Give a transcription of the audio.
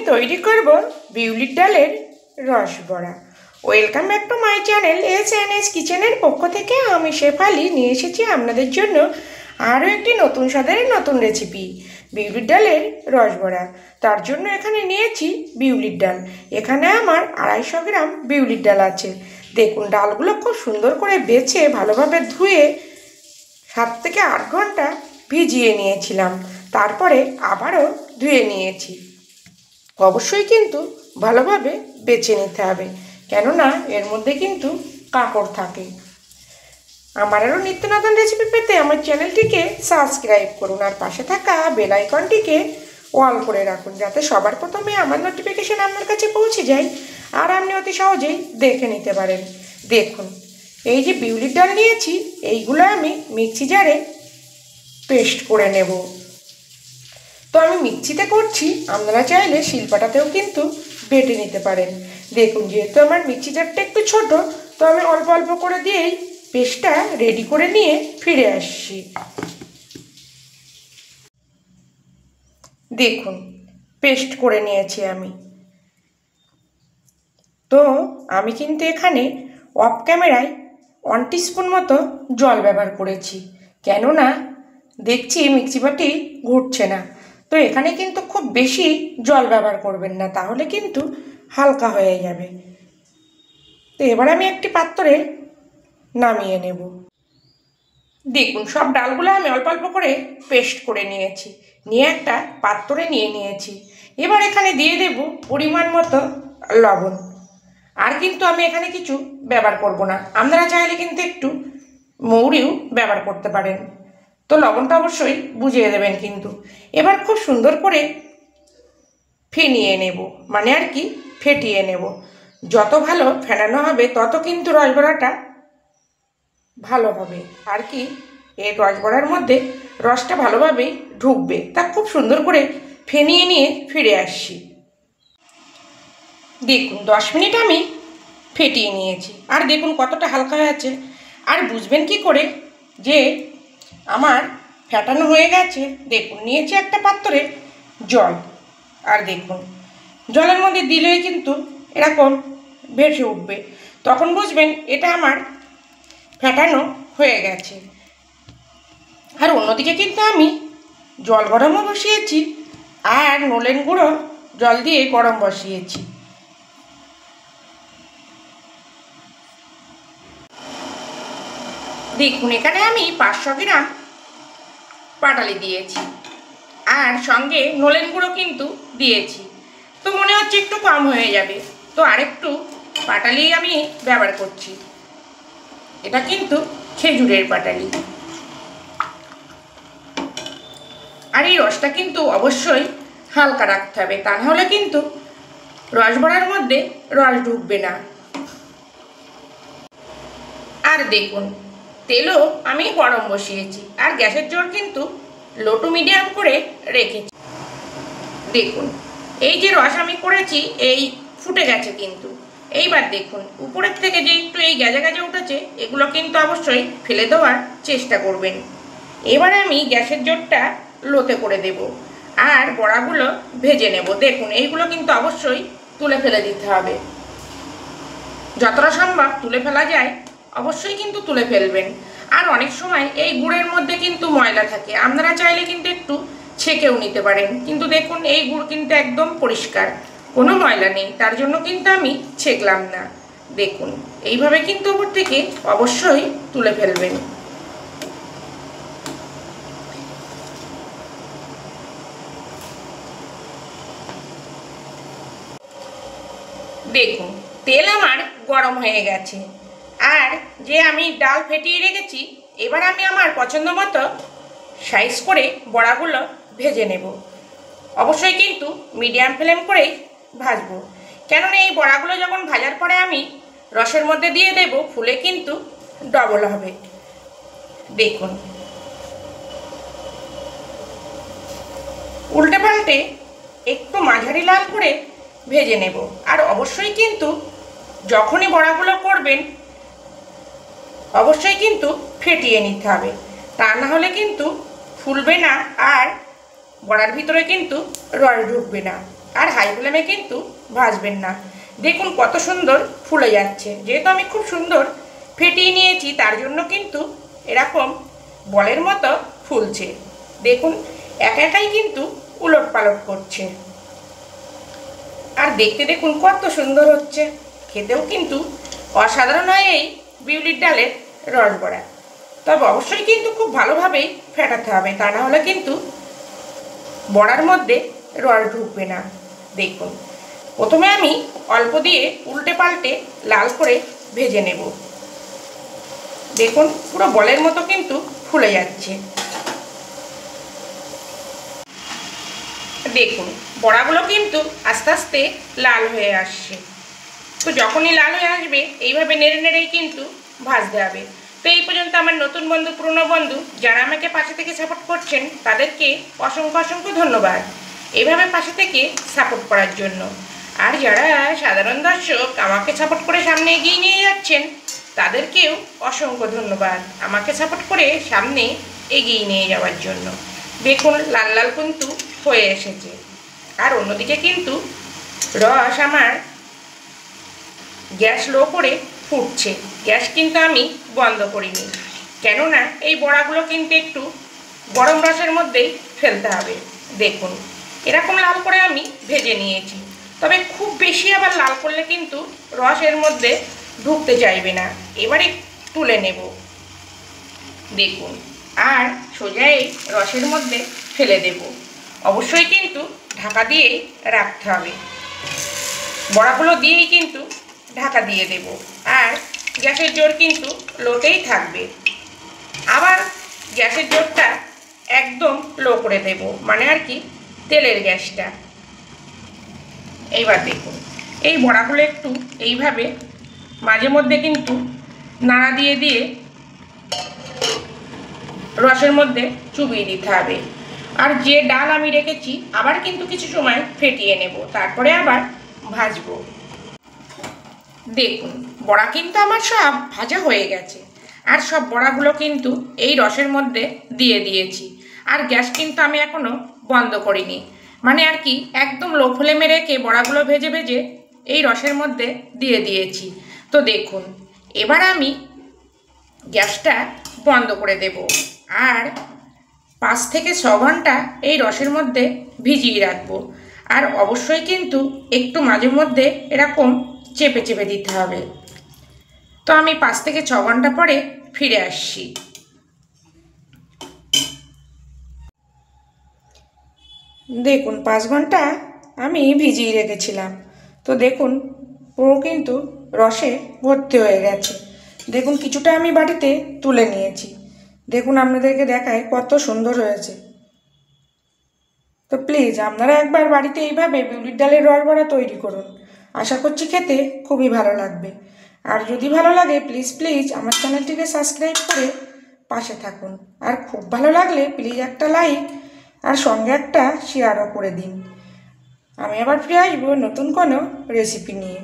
তৈরি করব বিউলির ডালের রস বড়া। Welcome back to my channel S কিচেনের পক্ষ থেকে আমি শেফালি নিয়ে এসেছি আপনাদের জন্য আরও একটি নতুন স্বাদের নতুন রেসিপি, বিউলির ডালের রস বড়া। তার জন্য এখানে নিয়েছি বিউলির ডাল। এখানে আমার 250 গ্রাম বিউলির ডাল আছে। দেখুন, ডালগুলো খুব সুন্দর করে বেছে ভালোভাবে ধুয়ে 7 থেকে 8 ঘন্টা ভিজিয়ে নিয়েছিলাম। তারপরে আবারও ধুয়ে নিয়েছি। অবশ্যই কিন্তু ভালোভাবে বেছে নিতে হবে, কেননা এর মধ্যে কিন্তু কাঁকড় থাকে। আমার আরও নিত্য নতুন রেসিপি পেতে আমার চ্যানেলটিকে সাবস্ক্রাইব করুন আর পাশে থাকা বেল আইকনটিকে অল করে রাখুন, যাতে সবার প্রথমে আমার নোটিফিকেশন আপনার কাছে পৌঁছে যায় আর আপনি অতি সহজেই দেখে নিতে পারেন। দেখুন, এই যে বিউলির ডাল নিয়েছি, এইগুলো আমি মিক্সি জারে পেস্ট করে নেব। তো আমি মিক্সিতে করছি, আপনারা চাইলে শিলপাটাতেও কিন্তু বেটে নিতে পারেন। দেখুন, যেহেতু আমার মিক্সি জারটা একটু ছোট, তো আমি অল্প অল্প করে দিয়েই পেস্টটা রেডি করে নিয়ে ফিরে আসছি। দেখুন, পেস্ট করে নিয়েছি আমি। তো আমি কিন্তু এখানে অফ ক্যামেরায় 1 টিস্পুন মতো জল ব্যবহার করেছি, কেননা দেখছি মিক্সি বাটি ঘুরছে না। তো এখানে কিন্তু খুব বেশি জল ব্যবহার করবেন না, তাহলে কিন্তু হালকা হয়ে যাবে। তো এবার আমি একটি পাত্রে নামিয়ে নেব। দেখুন, সব ডালগুলো আমি অল্প অল্প করে পেস্ট করে নিয়েছি, নিয়ে একটা পাত্রে নিয়ে নিয়েছি। এবার এখানে দিয়ে দেব পরিমাণ মতো লবণ। আর কিন্তু আমি এখানে কিছু ব্যবহার করব না, আপনারা চাইলে কিন্তু একটু মৌরিও ব্যবহার করতে পারেন। তো লবণটা অবশ্যই বুঝিয়ে দেবেন কিন্তু। এবার খুব সুন্দর করে ফেনিয়ে নেব, মানে আর কি ফেটিয়ে নেব। যত ভালো ফেটানো হবে তত কিন্তু রসবড়াটা ভালো হবে, আর কি এই রসবড়ার মধ্যে রসটা ভালোভাবেই ঢুকবে। তা খুব সুন্দর করে ফেনিয়ে নিয়ে ফিরে আসছি। দেখুন, 10 মিনিট আমি ফেটিয়ে নিয়েছি, আর দেখুন কতটা হালকা হয়ে আছে। আর বুঝবেন কি করে যে আমার ফেটানো হয়ে গেছে? দেখুন, নিয়েছি একটা পাত্রে জল, আর দেখুন জলের মধ্যে দিলেই কিন্তু এরকম ভেসে উঠবে, তখন বুঝবেন এটা আমার ফেটানো হয়ে গেছে। আর অন্যদিকে কিন্তু আমি জল গরমও বসিয়েছি, আর নলেন গুঁড়ো জল দিয়ে গরম বসিয়েছি। দেখুন, এখানে আমি 500 গ্রাম পাটালি দিয়েছি, আর সঙ্গে নলেন গুঁড়ো কিন্তু দিয়েছি। তো মনে হচ্ছে একটু কম হয়ে যাবে, তো আরেকটু পাটালি আমি ব্যবহার করছি। এটা কিন্তু খেজুরের পাটালি। আর এই রসটা কিন্তু অবশ্যই হালকা রাখতে হবে, তা নাহলে কিন্তু রসবড়ার মধ্যে রস ঢুকবে না। আর দেখুন, তেলও আমি গরম বসিয়েছি, আর গ্যাসের জোর কিন্তু লো টু মিডিয়াম করে রেখেছি। দেখুন, এই যে রস আমি করেছি এই ফুটে গেছে কিন্তু। এইবার দেখুন, উপরের থেকে যে একটু এই গেজা গেজা উঠেছে, এগুলো কিন্তু অবশ্যই ফেলে দেওয়ার চেষ্টা করবেন। এবার আমি গ্যাসের জোরটা লোতে করে দেব, আর বড়াগুলো ভেজে নেব। দেখুন, এইগুলো কিন্তু অবশ্যই তুলে ফেলে দিতে হবে। যতটা সম্ভব তুলে ফেলা যায় অবশ্যই কিন্তু তুলে ফেলবেন। আর অনেক সময় এই গুড়ের মধ্যে কিন্তু ময়লা থাকে, আপনারা চাইলে কিন্তু একটু ছেঁকেও নিতে পারেন। কিন্তু দেখুন, এই গুড় কিন্তু একদম পরিষ্কার, কোনো ময়লা নেই, তার জন্য কিন্তু আমি ছেঁকলাম না। দেখুন, এইভাবে কিন্তু উপর থেকে অবশ্যই তুলে ফেলবেন। দেখুন, তেল আমার গরম হয়ে গেছে, আর যে আমি ডাল ফেটিয়ে রেখেছি, এবার আমি আমার পছন্দ মতো সাইজ করে বড়াগুলো ভেজে নেব। অবশ্যই কিন্তু মিডিয়াম ফ্লেম করেই ভাজবো, কেননা এই বড়াগুলো যখন ভাজার পরে আমি রসের মধ্যে দিয়ে দেব, ফুলে কিন্তু ডবল হবে। দেখুন, উল্টে পাল্টে একটু মাঝারি লাল করে ভেজে নেব। আর অবশ্যই কিন্তু যখনই বড়াগুলো করবেন অবশ্যই কিন্তু ফেটিয়ে নিতে হবে, তা না হলে কিন্তু ফুলবে না, আর বড়ার ভিতরে কিন্তু রস ঢুকবে না। আর হাই ফ্লেমে কিন্তু ভাজবেন না। দেখুন কত সুন্দর ফুলে যাচ্ছে। যেহেতু আমি খুব সুন্দর ফেটিয়ে নিয়েছি তার জন্য কিন্তু এরকম বলের মতো ফুলছে। দেখুন একা একাই কিন্তু উলট পালট করছে। আর দেখতে দেখুন কত সুন্দর হচ্ছে, খেতেও কিন্তু অসাধারণ হয় এই বিউলির ডালের রস বড়া। তবে অবশ্যই কিন্তু খুব ভালোভাবেই ফেটাতে হবে, তা না হলে কিন্তু বড়ার মধ্যে রস ঢুকবে না। দেখুন প্রথমে আমি অল্প দিয়ে উল্টে পাল্টে লাল করে ভেজে নেব। দেখুন পুরো বলের মতো কিন্তু ফুলে যাচ্ছে। দেখুন বড়াগুলো কিন্তু আস্তে আস্তে লাল হয়ে আসছে। তো যখনই লাল হয়ে আসবে এইভাবে নেড়ে নেড়েই কিন্তু ভাজতে হবে। তো এই পর্যন্ত আমার নতুন বন্ধু পুরনো বন্ধু যারা আমাকে পাশে থেকে সাপোর্ট করছেন তাদেরকে অসংখ্য অসংখ্য ধন্যবাদ এইভাবে পাশে থেকে সাপোর্ট করার জন্য। আর যারা সাধারণ দর্শক আমাকে সাপোর্ট করে সামনে এগিয়ে নিয়ে যাচ্ছেন তাদেরকেও অসংখ্য ধন্যবাদ আমাকে সাপোর্ট করে সামনে এগিয়ে নিয়ে যাওয়ার জন্য। দেখুন লাল লাল কিন্তু হয়ে এসেছে। আর অন্যদিকে কিন্তু রস আমার গ্যাস লো করে ফুটছে। গ্যাস কিন্তু আমি বন্ধ করিনি, কেননা এই বড়াগুলো কিন্তু একটু গরম রসের মধ্যেই ফেলতে হবে। দেখুন এরকম লাল করে আমি ভেজে নিয়েছি। তবে খুব বেশি আবার লাল করলে কিন্তু রসের মধ্যে ঢুকতে চাইবে না। এবারে তুলে নেব। দেখুন আর সোজা এই রসের মধ্যে ফেলে দেব। অবশ্যই কিন্তু ঢাকা দিয়েই রাখতে হবে। বড়াগুলো দিয়েই কিন্তু ঢাকা দিয়ে দেব। আর গ্যাসের জোর কিন্তু লোতেই থাকবে। আবার গ্যাসের জোরটা একদম লো করে দেব, মানে আর কি তেলের গ্যাসটা। এইবার দেখুন এই বড়াগুলো একটু এইভাবে মাঝে মধ্যে কিন্তু নাড়া দিয়ে দিয়ে রসের মধ্যে চুবিয়ে দিতে হবে। আর যে ডাল আমি রেখেছি আবার কিন্তু কিছু সময় ফেটিয়ে নেব, তারপরে আবার ভাজবো। দেখুন বড়া কিন্তু আমার সব ভাজা হয়ে গেছে। আর সব বড়াগুলো কিন্তু এই রসের মধ্যে দিয়ে দিয়েছি। আর গ্যাস কিন্তু আমি এখনও বন্ধ করিনি, মানে আর কি একদম লো ফ্লেমে রেখে বড়াগুলো ভেজে ভেজে এই রসের মধ্যে দিয়ে দিয়েছি। তো দেখুন এবার আমি গ্যাসটা বন্ধ করে দেব। আর 5 থেকে 6 ঘন্টা এই রসের মধ্যে ভিজিয়ে রাখবো। আর অবশ্যই কিন্তু একটু মাঝে মধ্যে এরকম চেপে চেপে দিতে হবে। তো আমি 5 থেকে 6 ঘন্টা পরে ফিরে আসছি। দেখুন 5 ঘন্টা আমি ভিজিয়ে রেখেছিলাম। তো দেখুন পুরো কিন্তু রসে ভর্তি হয়ে গেছে। দেখুন কিছুটা আমি বাটিতে তুলে নিয়েছি। দেখুন আপনাদেরকে দেখায় কত সুন্দর হয়েছে। তো প্লিজ আপনারা একবার বাড়িতে এইভাবে বিউলির ডালের রস বড়া তৈরি করুন। আশা করছি খেতে খুবই ভালো লাগবে। আর যদি ভালো লাগে প্লিজ প্লিজ আমার চ্যানেলটিকে সাবস্ক্রাইব করে পাশে থাকুন। আর খুব ভালো লাগলে প্লিজ একটা লাইক আর সঙ্গে একটা শেয়ারও করে দিন। আমি আবার ফিরে আসবো নতুন কোনো রেসিপি নিয়ে।